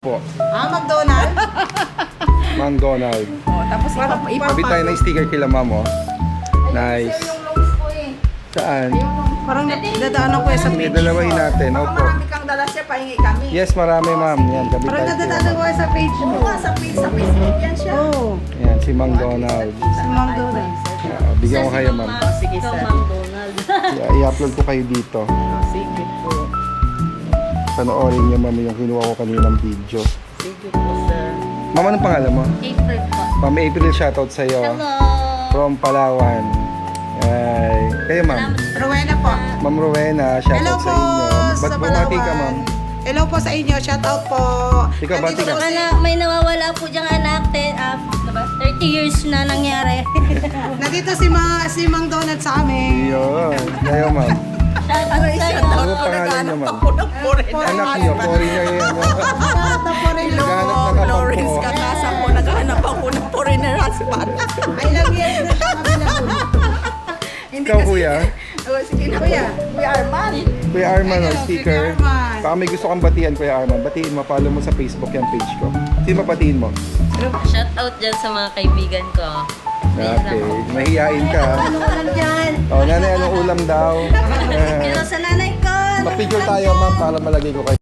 Po. McDonald? McDonald. Oh, tapos Kabit tayo na sticker kila ma'am, oh. Nice. Yung loans ko eh. Saan? parang dadaanan ko sa page. Dalawahin natin, Baka opo. marami kang dala siya, pahingi kami. Yes, marami ma'am. Yan, kabit Parang tayo kila nadadaanan ko ma'am. sa page mo. Oo, sa Facebook yan siya. Oo. Yan, si McDonald. Si McDonald. Bigyan ko kayo ma'am. Sige, Ikaw, sir. McDonald. I-upload ko kayo dito. Sige po. Panoorin niyo ma'am yung kinuha ko kaninang video. Sige po, sir. Ma'am, anong pangalan mo? April po. Ma'am April, shoutout sa'yo. Hello. From Palawan. Ay. Kayo ma'am. Rowena po. Ma'am Rowena, Hello shoutout po sa inyo. sa Ba't bumati ka ma'am? Hello po sa inyo. Shout out po. Ikaw, bati ka. po si- Anak, may nawawala po diyang anak. 30 years na nangyari. Nandito si Mang Donald sa amin. Yun. Kayo ma'am. Ano Ano pangalan niyo ma'am? Anak niyo, foreigner yun. Shout out po rin. Naghahanap ng kapag Lawrence po. kakasa ko, naghahanap ako ng foreigner husband. Ilang years na siya available. Ikaw kuya? Sige na kuya. Kuya Arman. Kuya Arman, Hello, oh, sticker. Kuya Arman. Baka may gusto kang batihan, Kuya Arman. Batiin mo, follow mo sa Facebook yung page ko. Sino batiin mo? Shout out dyan sa mga kaibigan ko. Okay, mahihain ka. Ano ulam dyan? Oh, nanay, anong ulam daw? Pero sa nanay ko. Mag-picture tayo, ma'am, para malagay ko kayo.